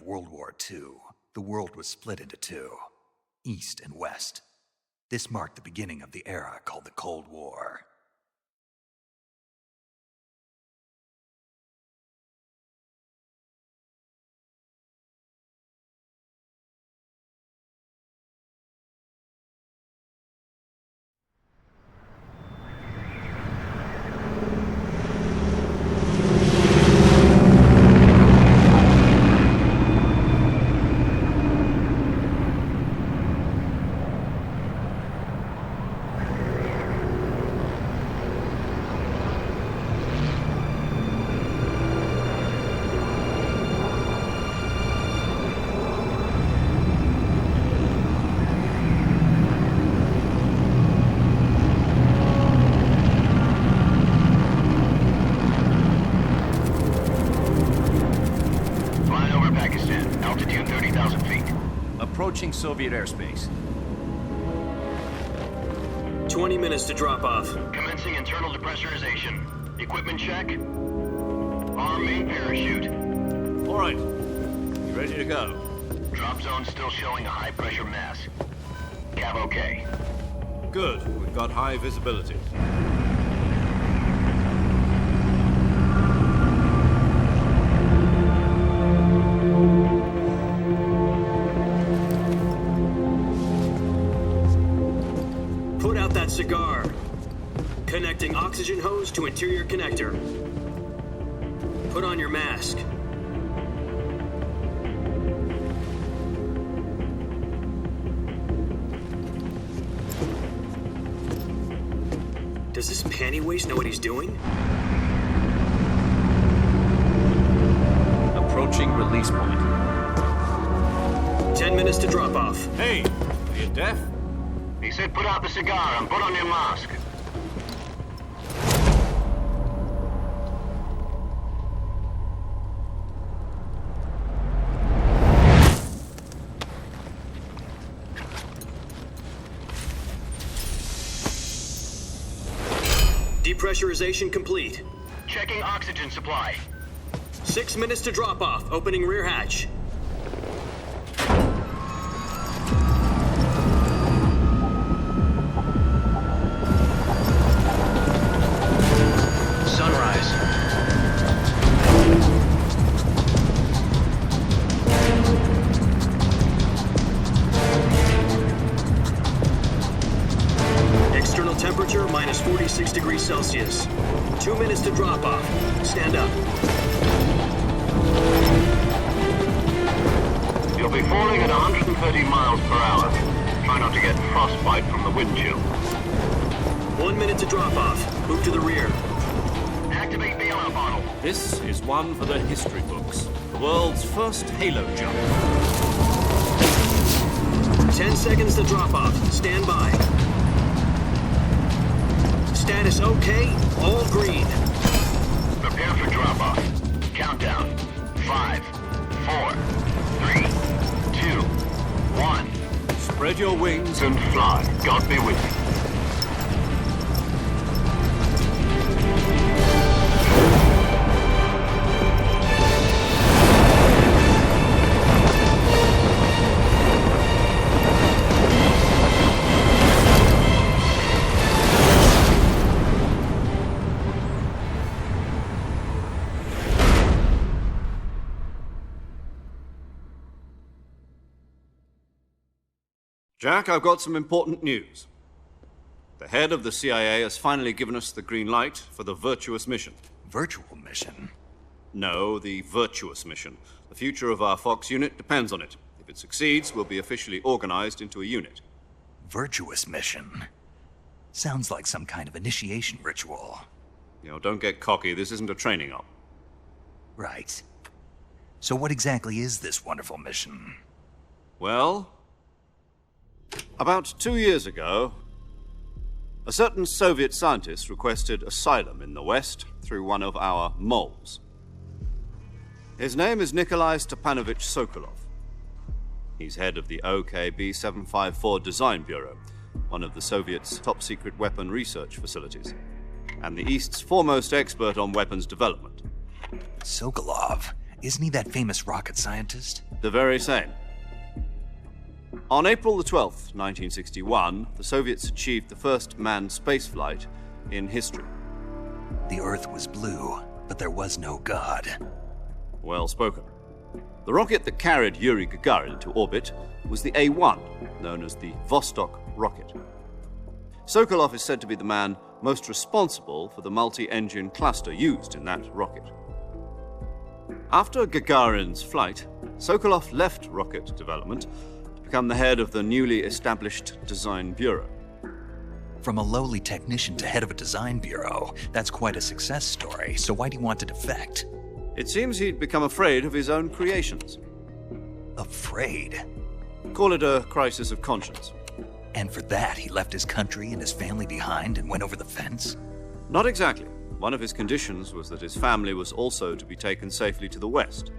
World War II, the world was split into two, East and West. This marked the beginning of the era called the Cold War. Approaching Soviet airspace. 20 minutes to drop off. Commencing internal depressurization. Equipment check. Arm main parachute. All right. You ready to go? Drop zone still showing a high pressure mass. Cav okay. Good. We've got high visibility. Put out that cigar. Connecting oxygen hose to interior connector. Put on your mask. Does this panty waste know what he's doing? Approaching release point. 10 minutes to drop off. Hey, are you deaf? He said put out the cigar and put on your mask. Depressurization complete. Checking oxygen supply. 6 minutes to drop off. Opening rear hatch. Sunrise. External temperature minus 46 degrees Celsius. 2 minutes to drop off. Stand up. You'll be falling at 130 miles per hour. Try not to get frostbite from the wind chill. 1 minute to drop off. Move to the rear. Activate bailout bottle. This is one for the history books. The world's first halo jump. 10 seconds to drop off. Stand by. Status okay. All green. Prepare for drop off. Countdown. 5, 4, 3, 2, 1. Spread your wings And fly. God be with you. Jack, I've got some important news. The head of the CIA has finally given us the green light for the virtuous mission. Virtual mission? No, the virtuous mission. The future of our Fox unit depends on it. If it succeeds, we'll be officially organized into a unit. Virtuous mission? Sounds like some kind of initiation ritual. You know, don't get cocky. This isn't a training op. Right. So what exactly is this wonderful mission? Well, about 2 years ago, a certain Soviet scientist requested asylum in the West through one of our moles. His name is Nikolai Stepanovich Sokolov. He's head of the OKB 754 Design Bureau, one of the Soviets' top-secret weapon research facilities, and the East's foremost expert on weapons development. Sokolov? Isn't he that famous rocket scientist? The very same. On April the 12th, 1961, the Soviets achieved the first manned spaceflight in history. The Earth was blue, but there was no God. Well spoken. The rocket that carried Yuri Gagarin to orbit was the A-1, known as the Vostok rocket. Sokolov is said to be the man most responsible for the multi-engine cluster used in that rocket. After Gagarin's flight, Sokolov left rocket development to become the head of the newly established Design Bureau. From a lowly technician to head of a design bureau, that's quite a success story, so why'd he want to defect? It seems he'd become afraid of his own creations. Afraid? Call it a crisis of conscience. And for that, he left his country and his family behind and went over the fence? Not exactly. One of his conditions was that his family was also to be taken safely to the west.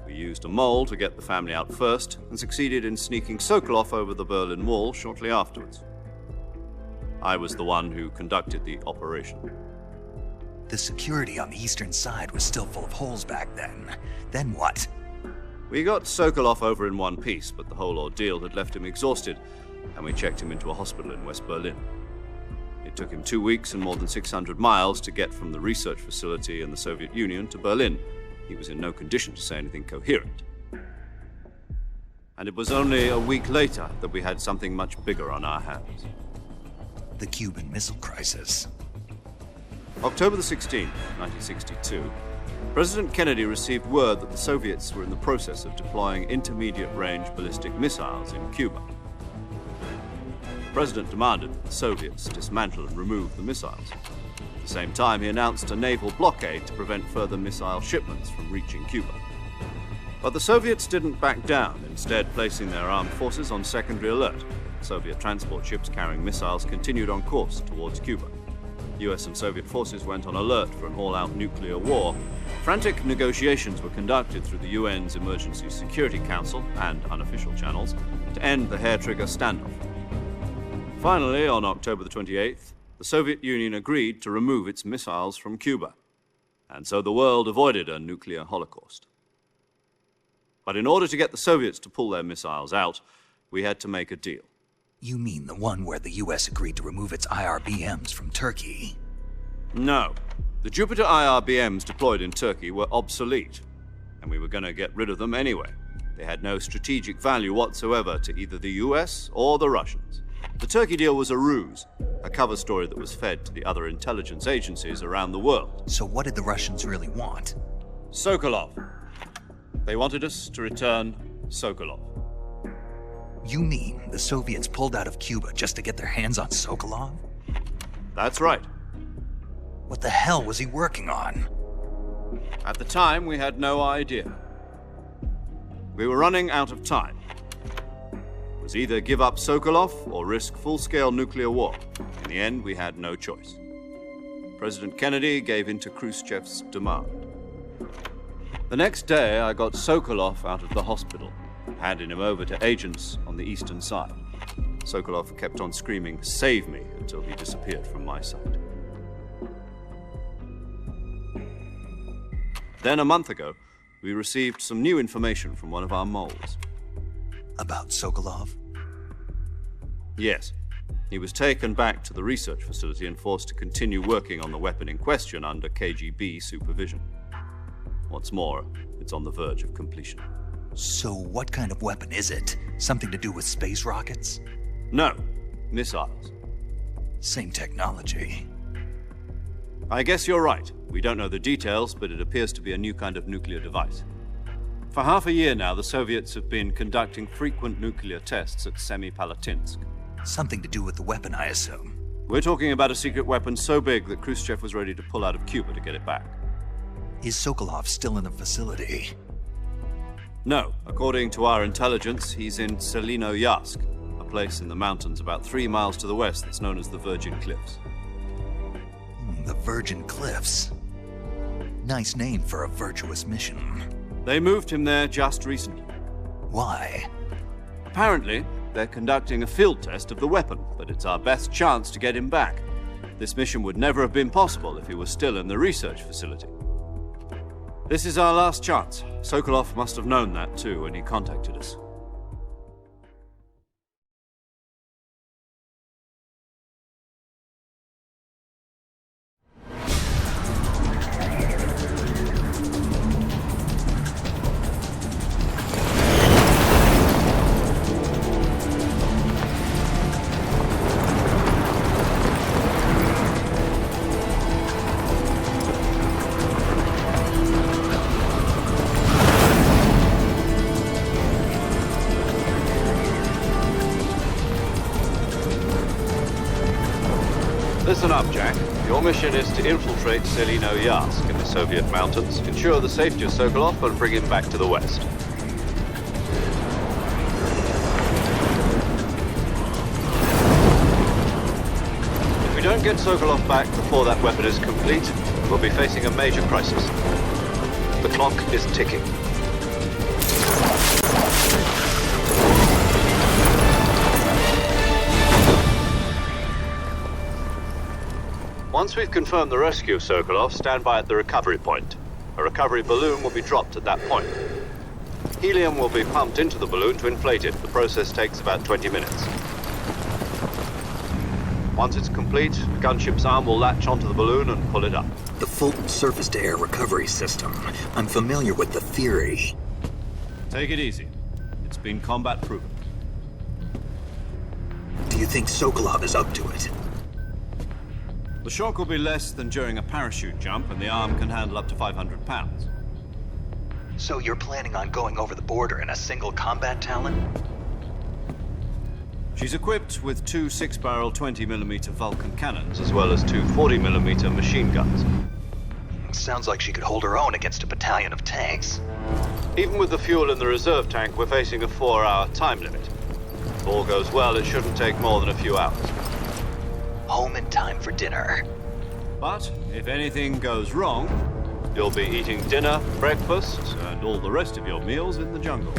We used a mole to get the family out first and succeeded in sneaking Sokolov over the Berlin Wall shortly afterwards. I was the one who conducted the operation. The security on the eastern side was still full of holes back then. Then what? We got Sokolov over in one piece, but the whole ordeal had left him exhausted, and we checked him into a hospital in West Berlin. It took him 2 weeks and more than 600 miles to get from the research facility in the Soviet Union to Berlin. He was in no condition to say anything coherent. And it was only a week later that we had something much bigger on our hands. The Cuban Missile Crisis. October the 16th, 1962, President Kennedy received word that the Soviets were in the process of deploying intermediate-range ballistic missiles in Cuba. The President demanded that the Soviets dismantle and remove the missiles. At the same time, he announced a naval blockade to prevent further missile shipments from reaching Cuba. But the Soviets didn't back down, instead placing their armed forces on secondary alert. Soviet transport ships carrying missiles continued on course towards Cuba. US and Soviet forces went on alert for an all-out nuclear war. Frantic negotiations were conducted through the UN's Emergency Security Council and unofficial channels to end the hair-trigger standoff. Finally, on October the 28th, the Soviet Union agreed to remove its missiles from Cuba, and so the world avoided a nuclear holocaust. But in order to get the Soviets to pull their missiles out, we had to make a deal. You mean the one where the US agreed to remove its IRBMs from Turkey? No. The Jupiter IRBMs deployed in Turkey were obsolete, and we were going to get rid of them anyway. They had no strategic value whatsoever to either the US or the Russians. The Turkey deal was a ruse, a cover story that was fed to the other intelligence agencies around the world. So what did the Russians really want? Sokolov. They wanted us to return Sokolov. You mean the Soviets pulled out of Cuba just to get their hands on Sokolov? That's right. What the hell was he working on? At the time, we had no idea. We were running out of time. It was either give up Sokolov or risk full-scale nuclear war. In the end, we had no choice. President Kennedy gave in to Khrushchev's demand. The next day, I got Sokolov out of the hospital, handing him over to agents on the eastern side. Sokolov kept on screaming, "Save me," until he disappeared from my sight. Then, a month ago, we received some new information from one of our moles. About Sokolov? Yes. He was taken back to the research facility and forced to continue working on the weapon in question under KGB supervision. What's more, it's on the verge of completion. So what kind of weapon is it? Something to do with space rockets? No, missiles. Same technology. I guess you're right. We don't know the details, but it appears to be a new kind of nuclear device. For half a year now, the Soviets have been conducting frequent nuclear tests at Semipalatinsk. Something to do with the weapon, I assume. We're talking about a secret weapon so big that Khrushchev was ready to pull out of Cuba to get it back. Is Sokolov still in the facility? No. According to our intelligence, he's in Selinoyarsk, a place in the mountains about 3 miles to the west that's known as the Virgin Cliffs. The Virgin Cliffs. Nice name for a virtuous mission. They moved him there just recently. Why? Apparently, they're conducting a field test of the weapon, but it's our best chance to get him back. This mission would never have been possible if he was still in the research facility. This is our last chance. Sokolov must have known that too when he contacted us. Listen up, Jack. Your mission is to infiltrate Selino Yask in the Soviet mountains, ensure the safety of Sokolov, and bring him back to the West. If we don't get Sokolov back before that weapon is complete, we'll be facing a major crisis. The clock is ticking. Once we've confirmed the rescue of Sokolov, stand by at the recovery point. A recovery balloon will be dropped at that point. Helium will be pumped into the balloon to inflate it. The process takes about 20 minutes. Once it's complete, the gunship's arm will latch onto the balloon and pull it up. The Fulton surface-to-air recovery system. I'm familiar with the theory. Take it easy. It's been combat-proven. Do you think Sokolov is up to it? The shock will be less than during a parachute jump, and the arm can handle up to 500 pounds. So you're planning on going over the border in a single combat Talon? She's equipped with two 6-barrel 20mm Vulcan cannons, as well as two 40mm machine guns. Sounds like she could hold her own against a battalion of tanks. Even with the fuel in the reserve tank, we're facing a 4-hour time limit. If all goes well, it shouldn't take more than a few hours. Home in time for dinner. But if anything goes wrong, you'll be eating dinner, breakfast, and all the rest of your meals in the jungle.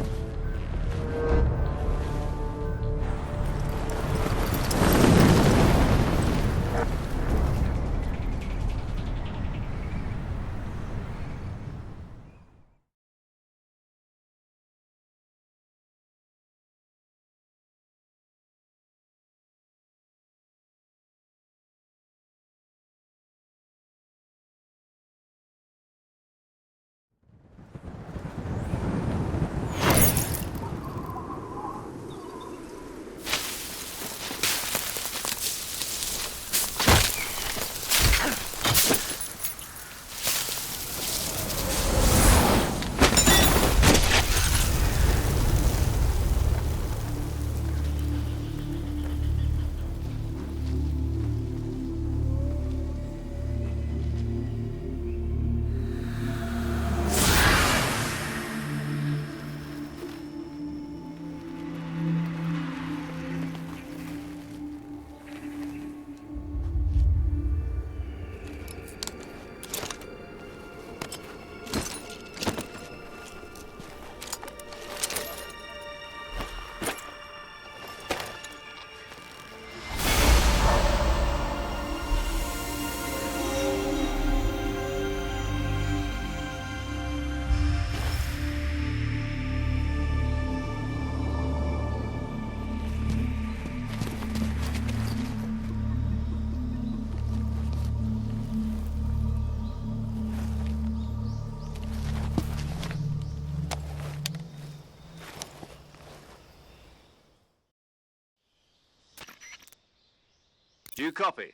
Do you copy?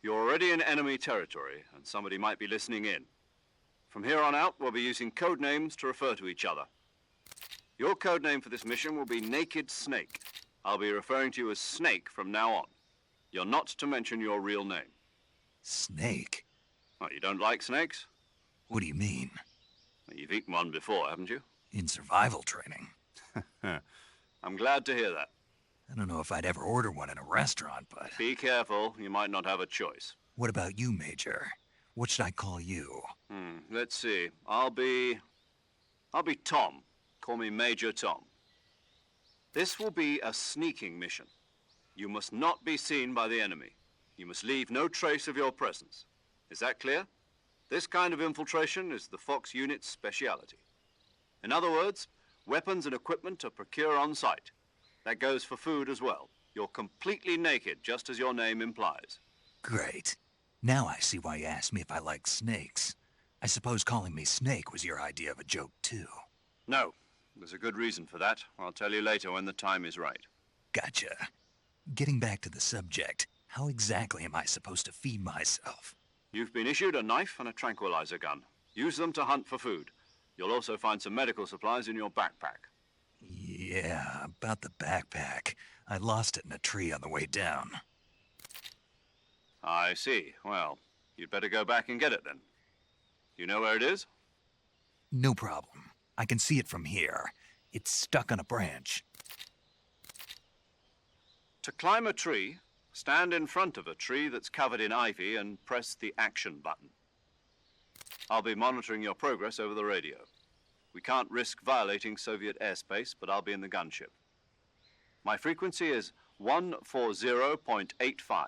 You're already in enemy territory, and somebody might be listening in. From here on out, we'll be using code names to refer to each other. Your code name for this mission will be Naked Snake. I'll be referring to you as Snake from now on. You're not to mention your real name. Snake? Oh, you don't like snakes? What do you mean? Well, you've eaten one before, haven't you? In survival training. I'm glad to hear that. I don't know if I'd ever order one in a restaurant, but... Be careful, you might not have a choice. What about you, Major? What should I call you? Let's see. I'll be Tom. Call me Major Tom. This will be a sneaking mission. You must not be seen by the enemy. You must leave no trace of your presence. Is that clear? This kind of infiltration is the Fox unit's speciality. In other words, weapons and equipment are procured on site. That goes for food as well. You're completely naked, just as your name implies. Great. Now I see why you asked me if I like snakes. I suppose calling me Snake was your idea of a joke, too. No, there's a good reason for that. I'll tell you later when the time is right. Gotcha. Getting back to the subject, how exactly am I supposed to feed myself? You've been issued a knife and a tranquilizer gun. Use them to hunt for food. You'll also find some medical supplies in your backpack. Yeah, about the backpack. I lost it in a tree on the way down. I see. Well, you'd better go back and get it then. You know where it is? No problem. I can see it from here. It's stuck on a branch. To climb a tree, stand in front of a tree that's covered in ivy and press the action button. I'll be monitoring your progress over the radio. We can't risk violating Soviet airspace, but I'll be in the gunship. My frequency is 140.85.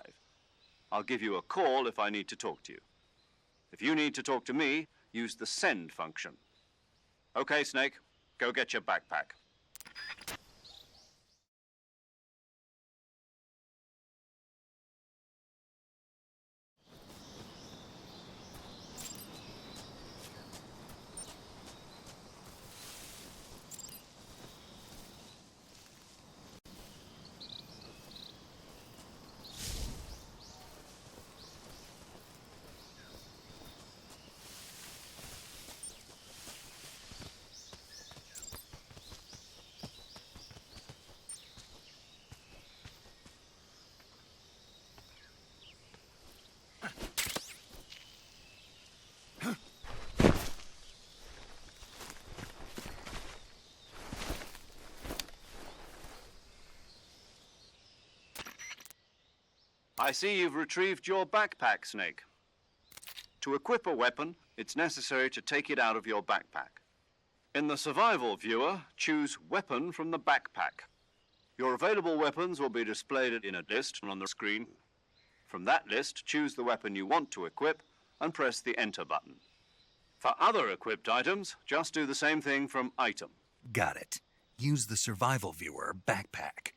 I'll give you a call if I need to talk to you. If you need to talk to me, use the send function. Okay, Snake, go get your backpack. I see you've retrieved your backpack, Snake. To equip a weapon, it's necessary to take it out of your backpack. In the survival viewer, choose Weapon from the backpack. Your available weapons will be displayed in a list on the screen. From that list, choose the weapon you want to equip and press the Enter button. For other equipped items, just do the same thing from Item. Got it. Use the survival viewer backpack.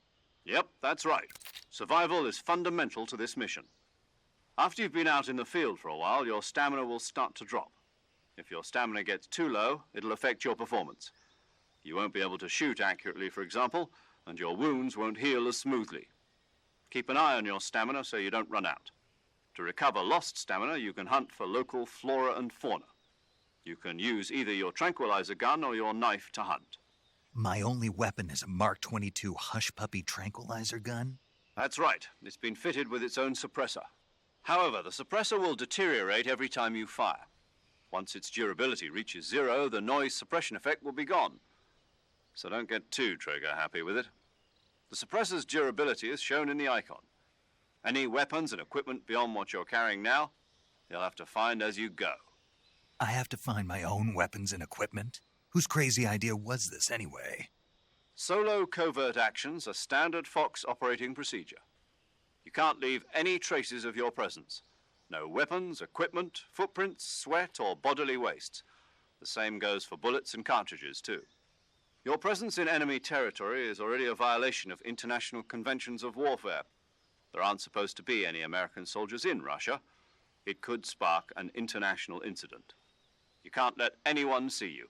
Yep, that's right. Survival is fundamental to this mission. After you've been out in the field for a while, your stamina will start to drop. If your stamina gets too low, it'll affect your performance. You won't be able to shoot accurately, for example, and your wounds won't heal as smoothly. Keep an eye on your stamina so you don't run out. To recover lost stamina, you can hunt for local flora and fauna. You can use either your tranquilizer gun or your knife to hunt. My only weapon is a Mark 22 Hush Puppy tranquilizer gun? That's right. It's been fitted with its own suppressor. However, the suppressor will deteriorate every time you fire. Once its durability reaches 0, the noise suppression effect will be gone. So don't get too trigger happy with it. The suppressor's durability is shown in the icon. Any weapons and equipment beyond what you're carrying now, you'll have to find as you go. I have to find my own weapons and equipment? Whose crazy idea was this, anyway? Solo covert actions are standard Fox operating procedure. You can't leave any traces of your presence. No weapons, equipment, footprints, sweat, or bodily wastes. The same goes for bullets and cartridges, too. Your presence in enemy territory is already a violation of international conventions of warfare. There aren't supposed to be any American soldiers in Russia. It could spark an international incident. You can't let anyone see you.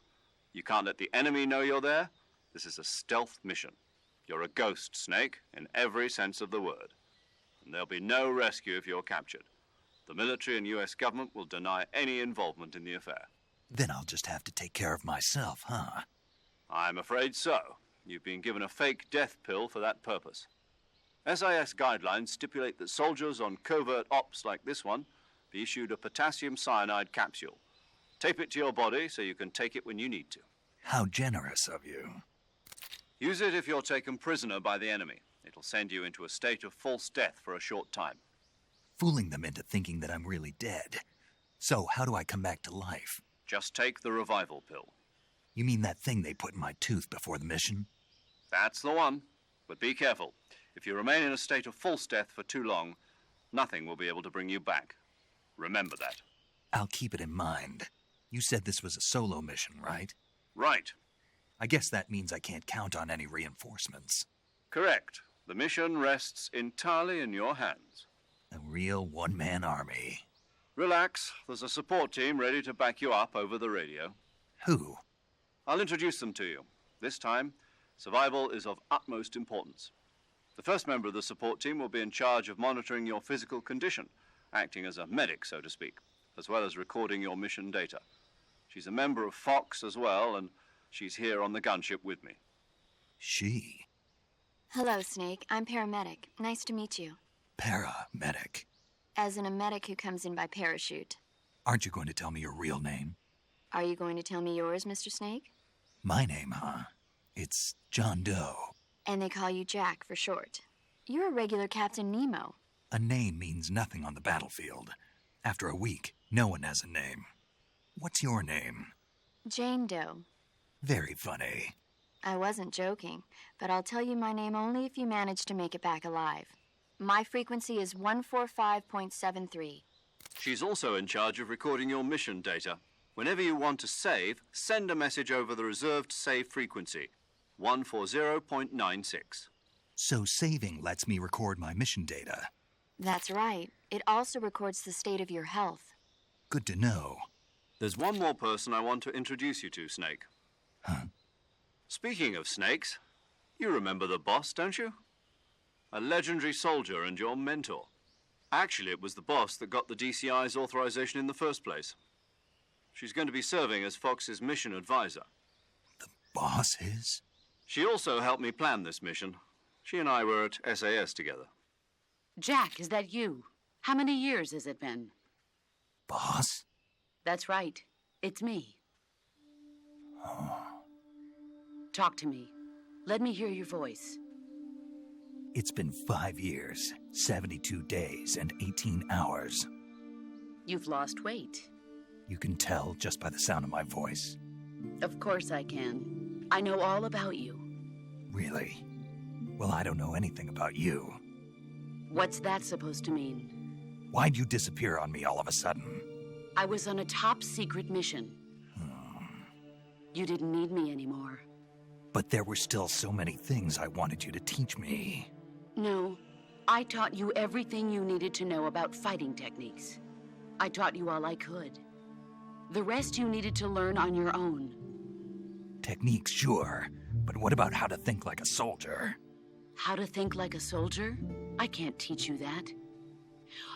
You can't let the enemy know you're there. This is a stealth mission. You're a ghost, Snake, in every sense of the word. And there'll be no rescue if you're captured. The military and U.S. government will deny any involvement in the affair. Then I'll just have to take care of myself, huh? I'm afraid so. You've been given a fake death pill for that purpose. SIS guidelines stipulate that soldiers on covert ops like this one be issued a potassium cyanide capsule. Tape it to your body so you can take it when you need to. How generous of you. Use it if you're taken prisoner by the enemy. It'll send you into a state of false death for a short time. Fooling them into thinking that I'm really dead. So, how do I come back to life? Just take the revival pill. You mean that thing they put in my tooth before the mission? That's the one. But be careful. If you remain in a state of false death for too long, nothing will be able to bring you back. Remember that. I'll keep it in mind. You said this was a solo mission, right? Right. I guess that means I can't count on any reinforcements. Correct. The mission rests entirely in your hands. A real one-man army. Relax. There's a support team ready to back you up over the radio. Who? I'll introduce them to you. This time, survival is of utmost importance. The first member of the support team will be in charge of monitoring your physical condition, acting as a medic, so to speak, as well as recording your mission data. She's a member of Fox as well, and she's here on the gunship with me. She? Hello, Snake. I'm paramedic. Nice to meet you. Paramedic. As in a medic who comes in by parachute. Aren't you going to tell me your real name? Are you going to tell me yours, Mr. Snake? My name, huh? It's John Doe. And they call you Jack for short. You're a regular Captain Nemo. A name means nothing on the battlefield. After a week, no one has a name. What's your name? Jane Doe. Very funny. I wasn't joking, but I'll tell you my name only if you manage to make it back alive. My frequency is 145.73. She's also in charge of recording your mission data. Whenever you want to save, send a message over the reserved save frequency, 140.96. So saving lets me record my mission data. That's right. It also records the state of your health. Good to know. There's one more person I want to introduce you to, Snake. Huh? Speaking of snakes, you remember the boss, don't you? A legendary soldier and your mentor. Actually, it was the boss that got the DCI's authorization in the first place. She's going to be serving as Fox's mission advisor. The boss is? She also helped me plan this mission. She and I were at SAS together. Jack, is that you? How many years has it been? Boss? That's right. It's me. Oh. Talk to me. Let me hear your voice. It's been 5 years, 72 days, and 18 hours. You've lost weight. You can tell just by the sound of my voice. Of course I can. I know all about you. Really? Well, I don't know anything about you. What's that supposed to mean? Why'd you disappear on me all of a sudden? I was on a top-secret mission. You didn't need me anymore. But there were still so many things I wanted you to teach me. No, I taught you everything you needed to know about fighting techniques. I taught you all I could. The rest you needed to learn on your own. Techniques, sure. But what about how to think like a soldier? How to think like a soldier? I can't teach you that.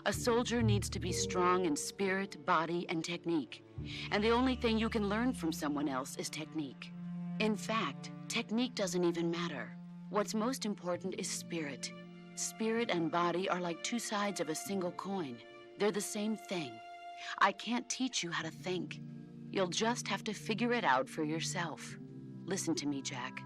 A soldier needs to be strong in spirit, body, and technique. And the only thing you can learn from someone else is technique. In fact, technique doesn't even matter. What's most important is spirit. Spirit and body are like two sides of a single coin. They're the same thing. I can't teach you how to think. You'll just have to figure it out for yourself. Listen to me, Jack.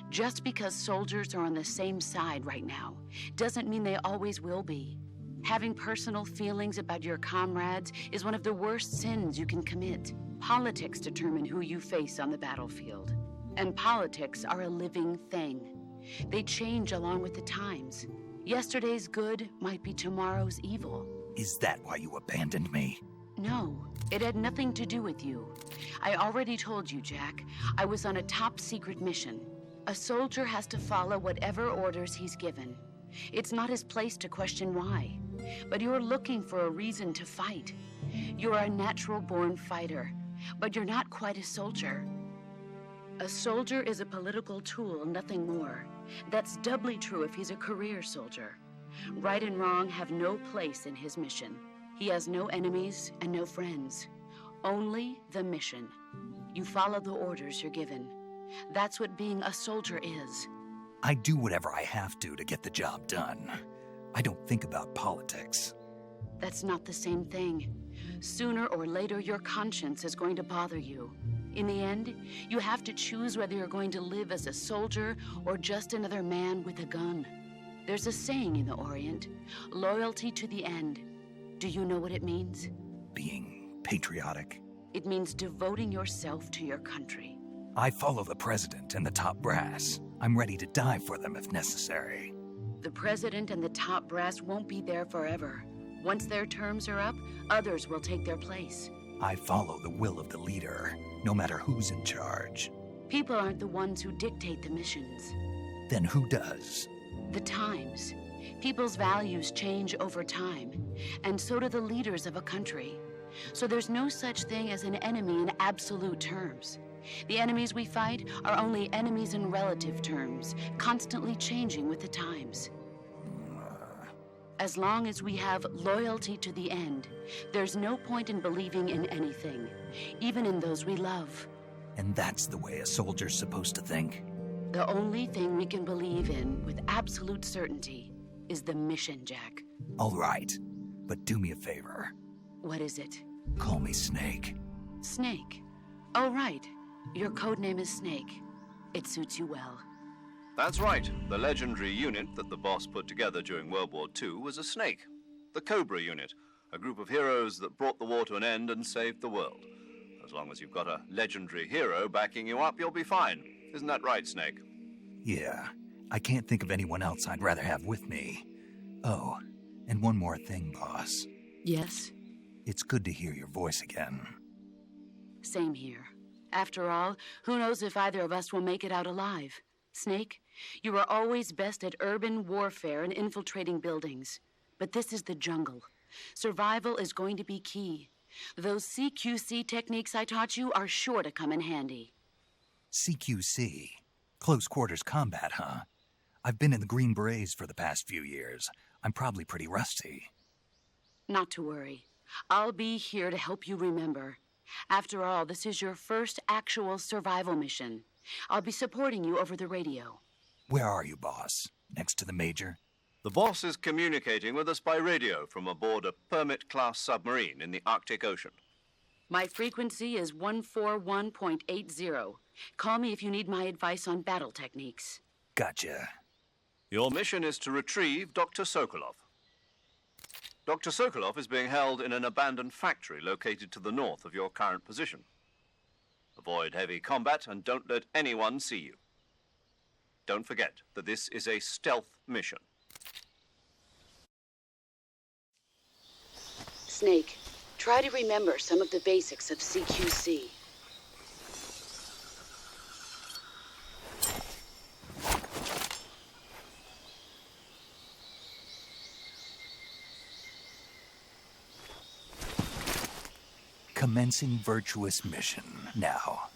Just because soldiers are on the same side right now doesn't mean they always will be. Having personal feelings about your comrades is one of the worst sins you can commit. Politics determine who you face on the battlefield. And politics are a living thing. They change along with the times. Yesterday's good might be tomorrow's evil. Is that why you abandoned me? No, it had nothing to do with you. I already told you, Jack. I was on a top-secret mission. A soldier has to follow whatever orders he's given. It's not his place to question why. But you're looking for a reason to fight. You're a natural-born fighter, but you're not quite a soldier. A soldier is a political tool, nothing more. That's doubly true if he's a career soldier. Right and wrong have no place in his mission. He has no enemies and no friends. Only the mission. You follow the orders you're given. That's what being a soldier is. I do whatever I have to get the job done. I don't think about politics. That's not the same thing. Sooner or later, your conscience is going to bother you. In the end, you have to choose whether you're going to live as a soldier or just another man with a gun. There's a saying in the Orient, loyalty to the end. Do you know what it means? Being patriotic. It means devoting yourself to your country. I follow the president and the top brass. I'm ready to die for them if necessary. The president and the top brass won't be there forever. Once their terms are up, others will take their place. I follow the will of the leader, no matter who's in charge. People aren't the ones who dictate the missions. Then who does? The times. People's values change over time, and so do the leaders of a country. So there's no such thing as an enemy in absolute terms. The enemies we fight are only enemies in relative terms, constantly changing with the times. As long as we have loyalty to the end, there's no point in believing in anything, even in those we love. And that's the way a soldier's supposed to think? The only thing we can believe in with absolute certainty is the mission, Jack. All right, but do me a favor. What is it? Call me Snake. Snake. Oh, right. Your codename is Snake. It suits you well. That's right. The legendary unit that the boss put together during World War II was a snake. The Cobra unit, a group of heroes that brought the war to an end and saved the world. As long as you've got a legendary hero backing you up, you'll be fine. Isn't that right, Snake? Yeah, I can't think of anyone else I'd rather have with me. Oh, and one more thing, boss. Yes? It's good to hear your voice again. Same here. After all, who knows if either of us will make it out alive? Snake, you are always best at urban warfare and infiltrating buildings. But this is the jungle. Survival is going to be key. Those CQC techniques I taught you are sure to come in handy. CQC? Close quarters combat, huh? I've been in the Green Berets for the past few years. I'm probably pretty rusty. Not to worry. I'll be here to help you remember. After all, this is your first actual survival mission. I'll be supporting you over the radio. Where are you, boss? Next to the Major? The boss is communicating with us by radio from aboard a Permit-class submarine in the Arctic Ocean. My frequency is 141.80. Call me if you need my advice on battle techniques. Gotcha. Your mission is to retrieve Dr. Sokolov. Dr. Sokolov is being held in an abandoned factory located to the north of your current position. Avoid heavy combat and don't let anyone see you. Don't forget that this is a stealth mission. Snake, try to remember some of the basics of CQC. Commencing virtuous mission now.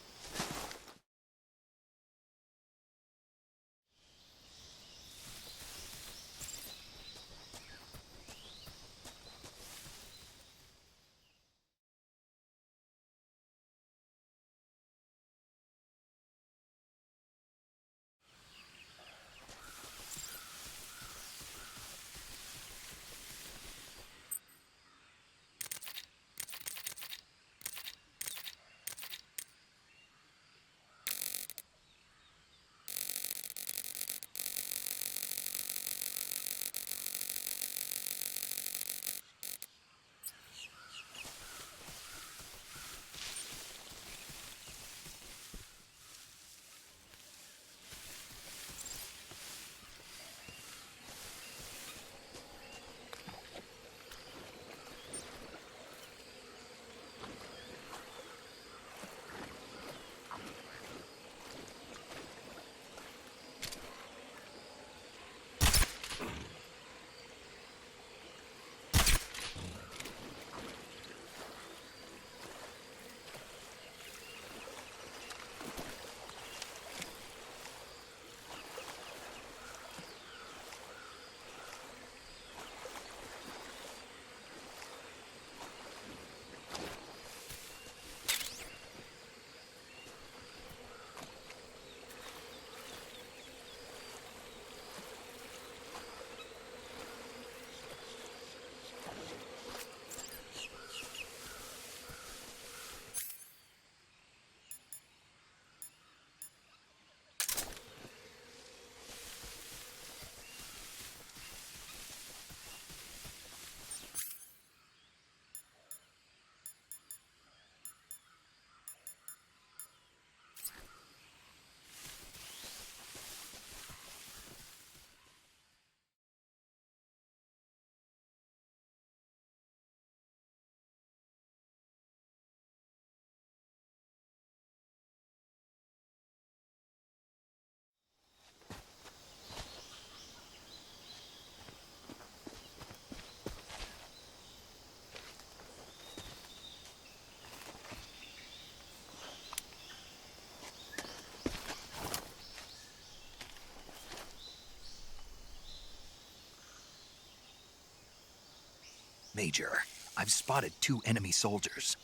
Major, I've spotted 2 enemy soldiers.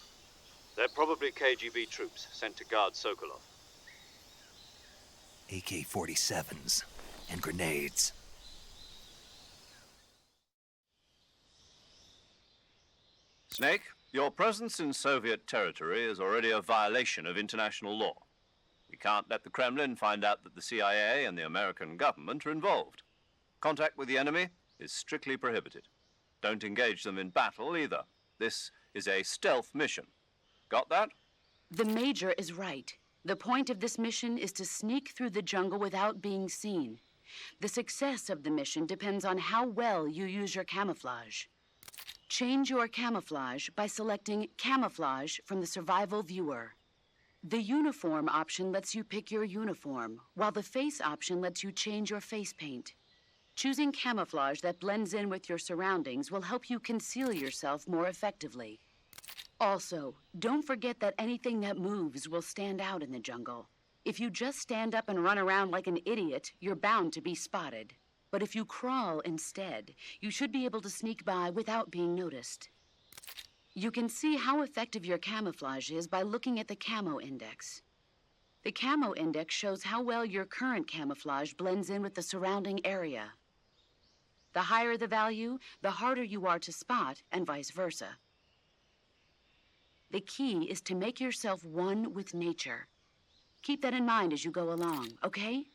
They're probably KGB troops sent to guard Sokolov. AK-47s and grenades. Snake, your presence in Soviet territory is already a violation of international law. We can't let the Kremlin find out that the CIA and the American government are involved. Contact with the enemy is strictly prohibited. Don't engage them in battle either. This is a stealth mission. Got that? The Major is right. The point of this mission is to sneak through the jungle without being seen. The success of the mission depends on how well you use your camouflage. Change your camouflage by selecting Camouflage from the Survival Viewer. The Uniform option lets you pick your uniform, while the Face option lets you change your face paint. Choosing camouflage that blends in with your surroundings will help you conceal yourself more effectively. Also, don't forget that anything that moves will stand out in the jungle. If you just stand up and run around like an idiot, you're bound to be spotted. But if you crawl instead, you should be able to sneak by without being noticed. You can see how effective your camouflage is by looking at the Camo Index. The Camo Index shows how well your current camouflage blends in with the surrounding area. The higher the value, the harder you are to spot, and vice versa. The key is to make yourself one with nature. Keep that in mind as you go along, okay?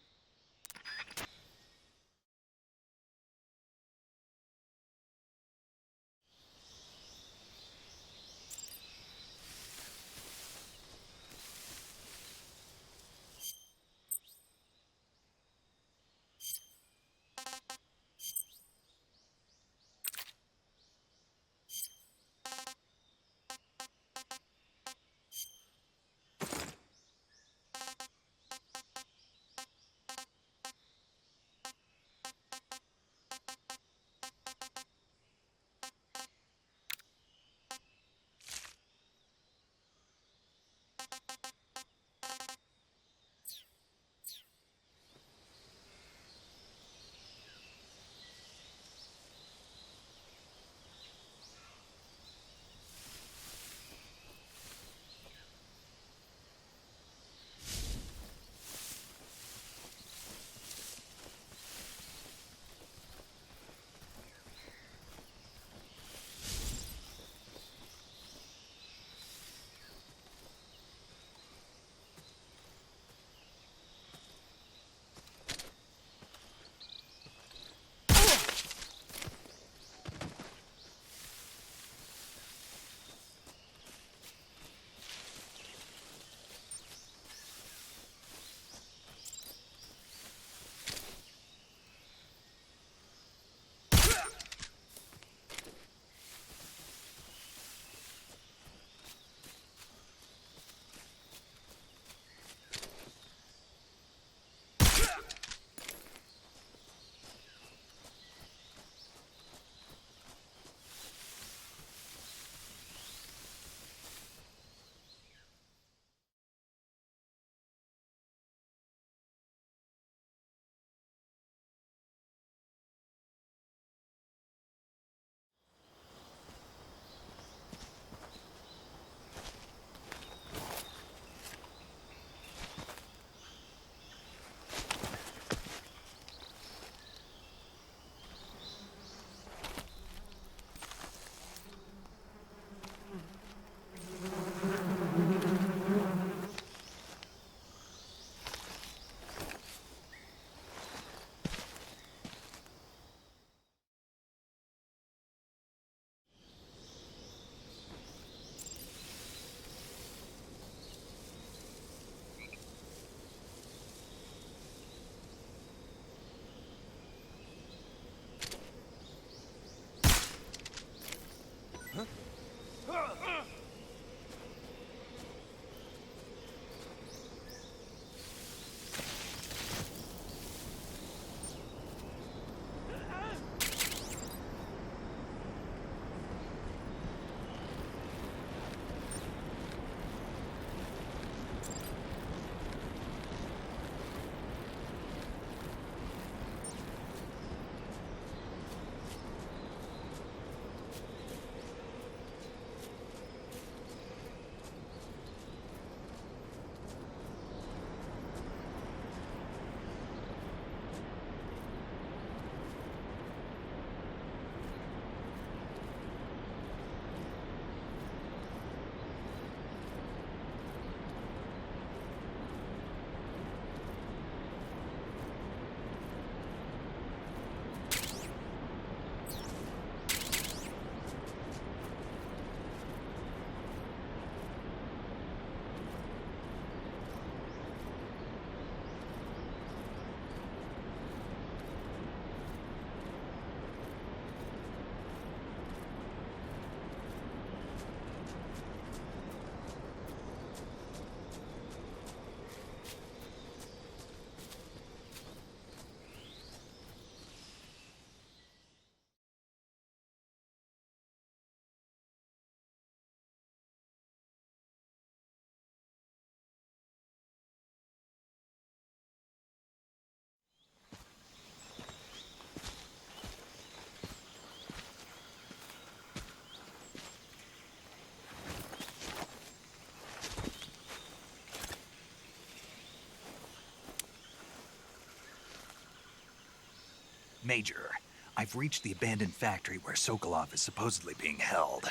Major, I've reached the abandoned factory where Sokolov is supposedly being held.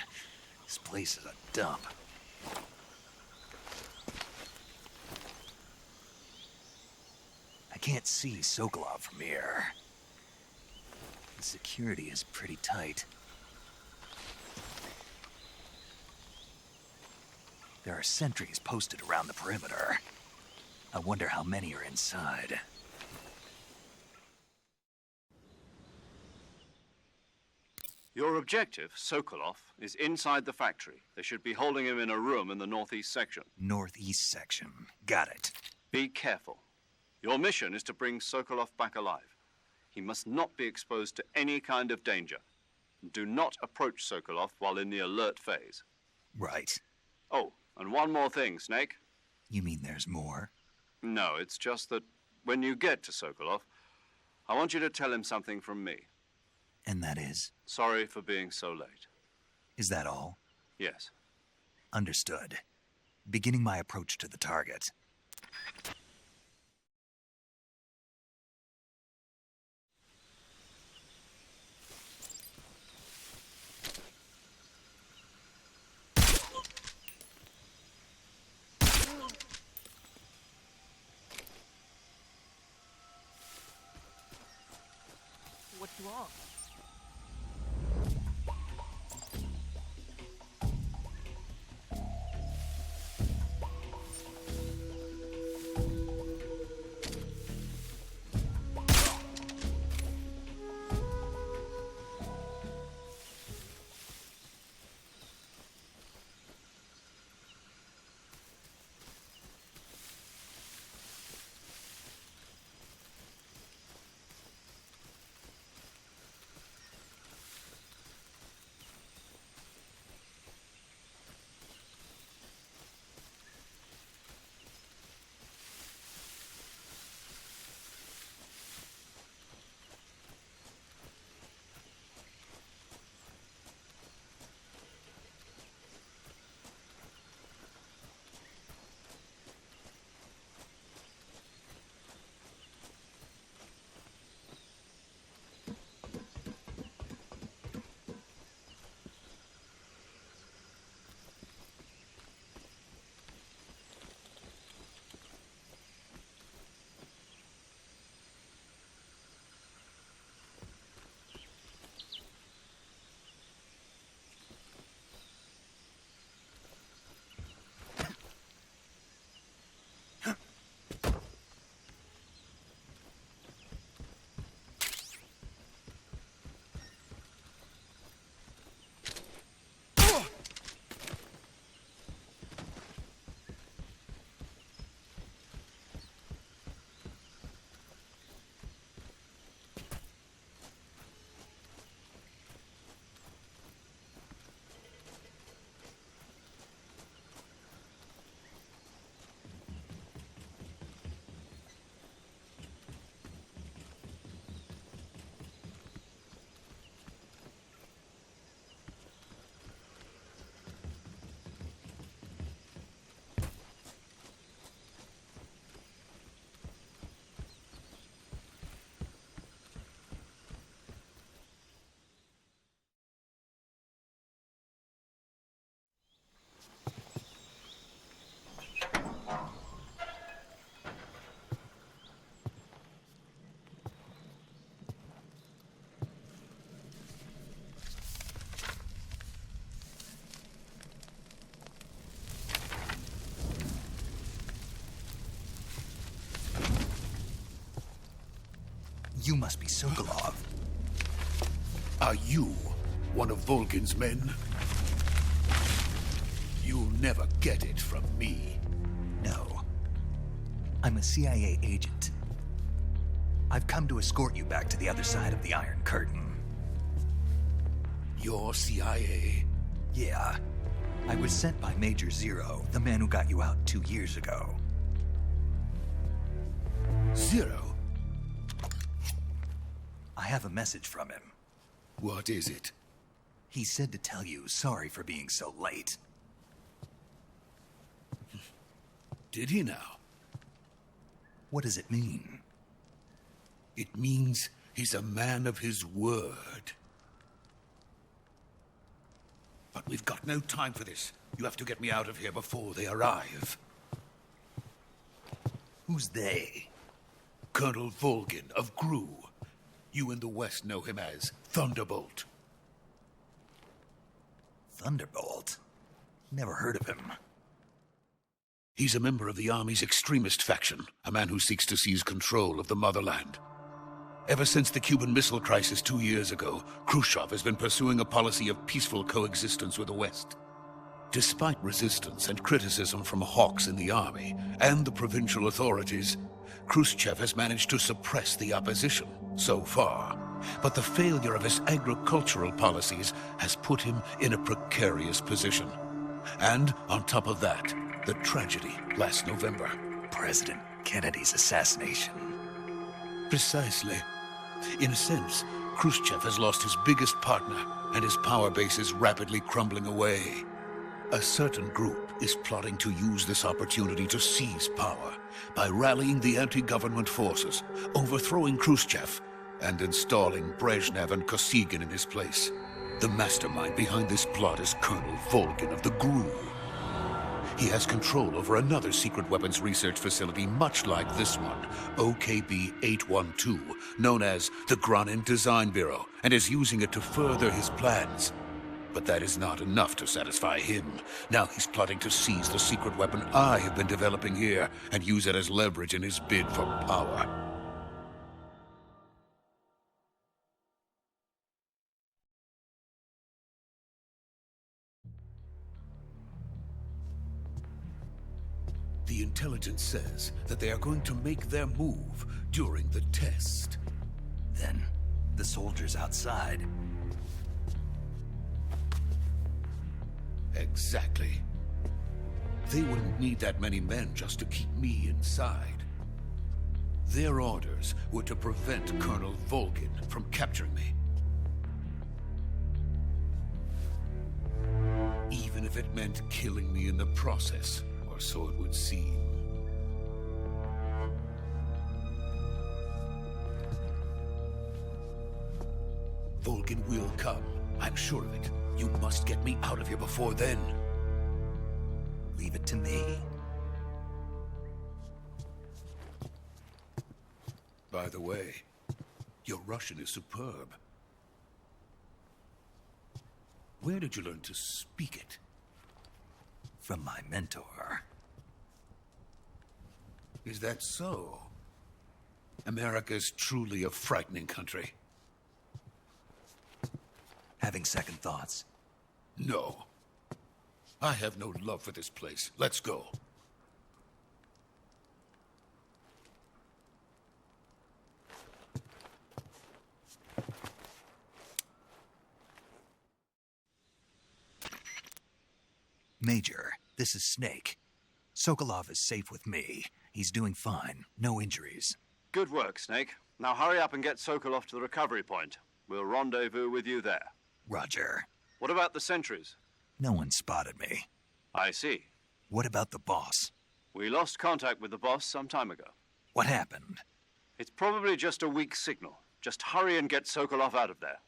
This place is a dump. I can't see Sokolov from here. The security is pretty tight. There are sentries posted around the perimeter. I wonder how many are inside. Your objective, Sokolov, is inside the factory. They should be holding him in a room in the northeast section. Northeast section. Got it. Be careful. Your mission is to bring Sokolov back alive. He must not be exposed to any kind of danger. Do not approach Sokolov while in the alert phase. Right. Oh, and one more thing, Snake. You mean there's more? No, it's just that when you get to Sokolov, I want you to tell him something from me. And that is? Sorry for being so late. Is that all? Yes. Understood. Beginning my approach to the target. What's wrong? You must be Sokolov. Are you one of Volgin's men? You'll never get it from me. No. I'm a CIA agent. I've come to escort you back to the other side of the Iron Curtain. You're CIA? Yeah. I was sent by Major Zero, the man who got you out 2 years ago. Zero? I have a message from him. What is it? He said to tell you sorry for being so late. Did he now? What does it mean? It means He's a man of his word. But we've got no time for this. You have to get me out of here before they arrive. Who's they? Colonel Volgin of Gru. You in the West know him as Thunderbolt. Thunderbolt? Never heard of him. He's a member of the Army's extremist faction, a man who seeks to seize control of the motherland. Ever since the Cuban Missile Crisis 2 years ago, Khrushchev has been pursuing a policy of peaceful coexistence with the West. Despite resistance and criticism from hawks in the army and the provincial authorities, Khrushchev has managed to suppress the opposition so far. But the failure of his agricultural policies has put him in a precarious position. And on top of that, the tragedy last November. President Kennedy's assassination. Precisely. In a sense, Khrushchev has lost his biggest partner, and his power base is rapidly crumbling away. A certain group is plotting to use this opportunity to seize power by rallying the anti-government forces, overthrowing Khrushchev, and installing Brezhnev and Kosygin in his place. The mastermind behind this plot is Colonel Volgin of the Gru. He has control over another secret weapons research facility much like this one, OKB-812, known as the Granin Design Bureau, and is using it to further his plans. But that is not enough to satisfy him. Now he's plotting to seize the secret weapon I have been developing here and use it as leverage in his bid for power. The intelligence says that they are going to make their move during the test. Then, the soldiers outside. Exactly. They wouldn't need that many men just to keep me inside. Their orders were to prevent Colonel Volgin from capturing me. Even if it meant killing me in the process, or so it would seem. Volgin will come. I'm sure of it. You must get me out of here before then. Leave it to me. By the way, your Russian is superb. Where did you learn to speak it? From my mentor. Is that so? America's truly a frightening country. Having second thoughts? No. I have no love for this place. Let's go. Major, this is Snake. Sokolov is safe with me. He's doing fine. No injuries. Good work, Snake. Now hurry up and get Sokolov to the recovery point. We'll rendezvous with you there. Roger. What about the sentries? No one spotted me. I see. What about the boss? We lost contact with the boss some time ago. What happened? It's probably just a weak signal. Just hurry and get Sokolov out of there.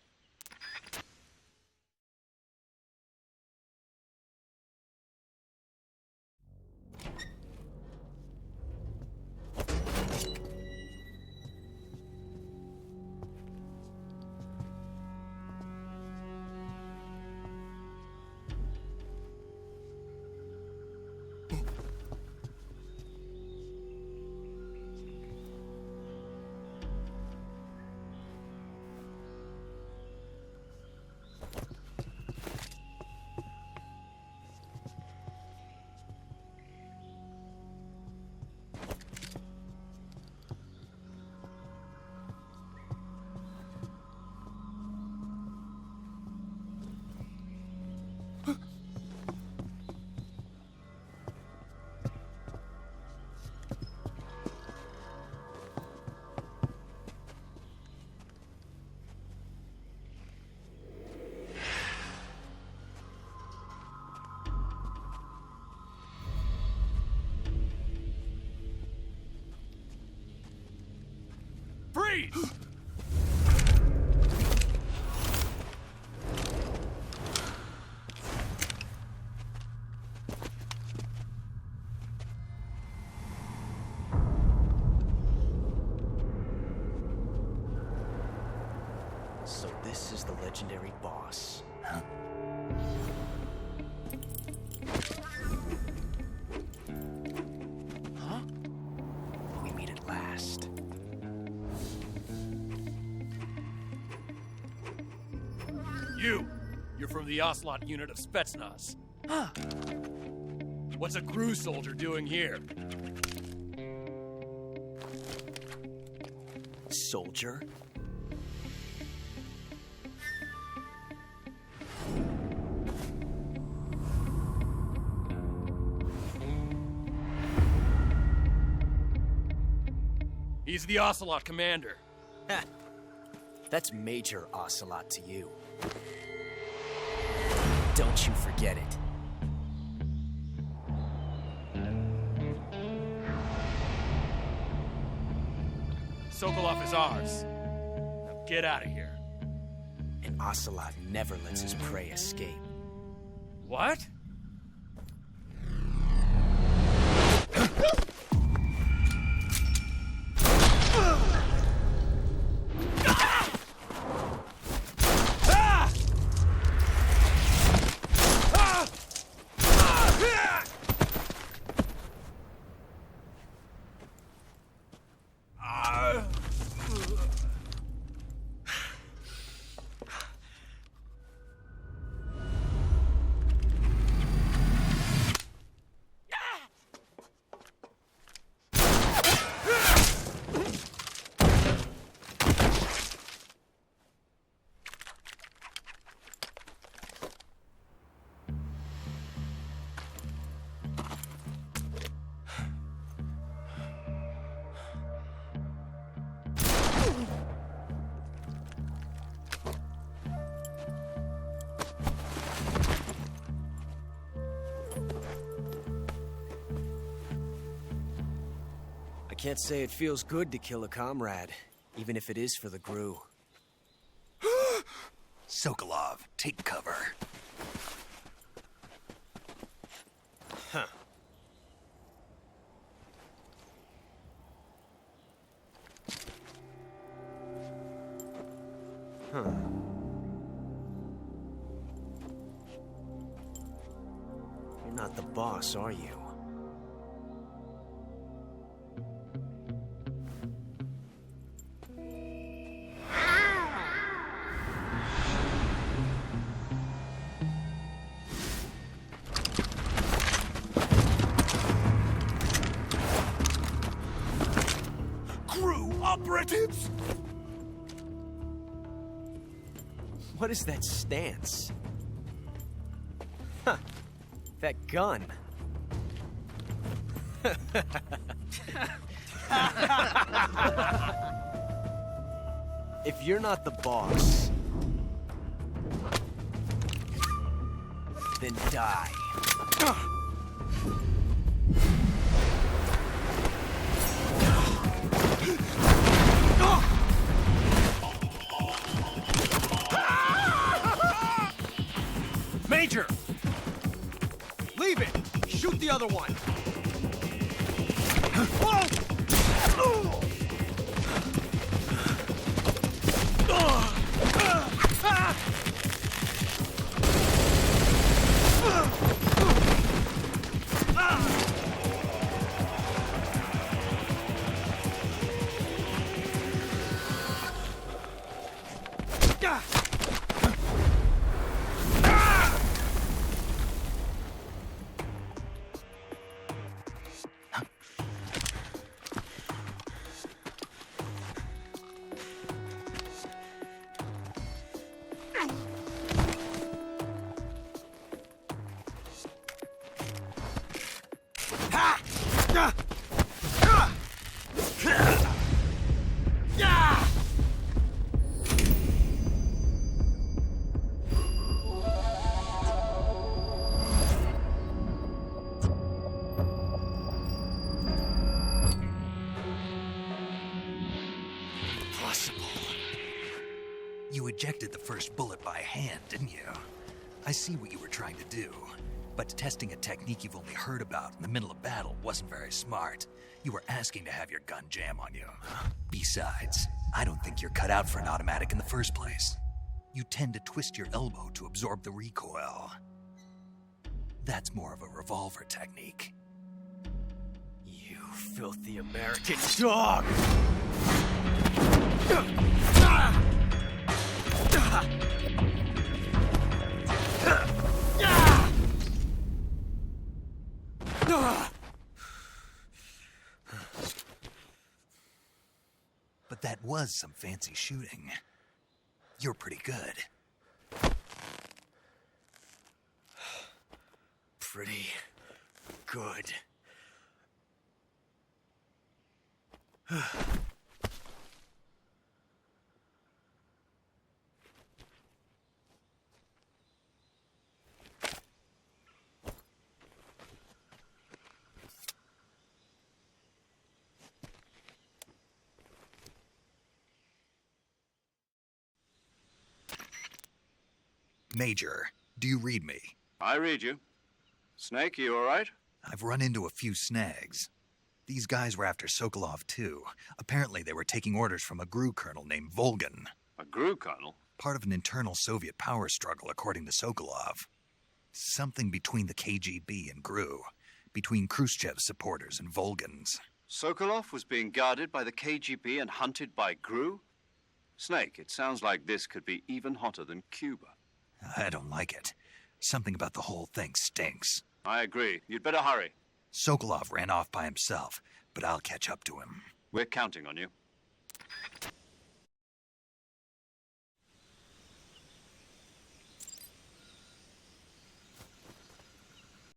Freeze! So this is the legendary boss. Huh? Huh? We meet at last. You're from the Ocelot unit of Spetsnaz. Huh. What's a crew soldier doing here? Soldier? He's the Ocelot commander. Ha! That's Major Ocelot to you. Don't you forget it. Sokolov is ours. Now get out of here. And Ocelot never lets his prey escape. What? I can't say it feels good to kill a comrade, even if it is for the GRU. Sokolov, take cover. Huh. Huh. You're not the boss, are you? Operatives! What is that stance? Huh. That gun. If you're not the boss, then die. Major! Leave it! Shoot the other one! You ejected the first bullet by hand, didn't you? I see what you were trying to do. But testing a technique you've only heard about in the middle of battle wasn't very smart. You were asking to have your gun jam on you. Besides, I don't think you're cut out for an automatic in the first place. You tend to twist your elbow to absorb the recoil. That's more of a revolver technique. You filthy American dog! But that was some fancy shooting. You're pretty good. Pretty good. Major, do you read me? I read you. Snake, you all right? I've run into a few snags. These guys were after Sokolov, too. Apparently they were taking orders from a GRU colonel named Volgan. A GRU colonel? Part of an internal Soviet power struggle, according to Sokolov. Something between the KGB and GRU. Between Khrushchev's supporters and Volgan's. Sokolov was being guarded by the KGB and hunted by GRU? Snake, it sounds like this could be even hotter than Cuba. I don't like it. Something about the whole thing stinks. I agree. You'd better hurry. Sokolov ran off by himself, but I'll catch up to him. We're counting on you.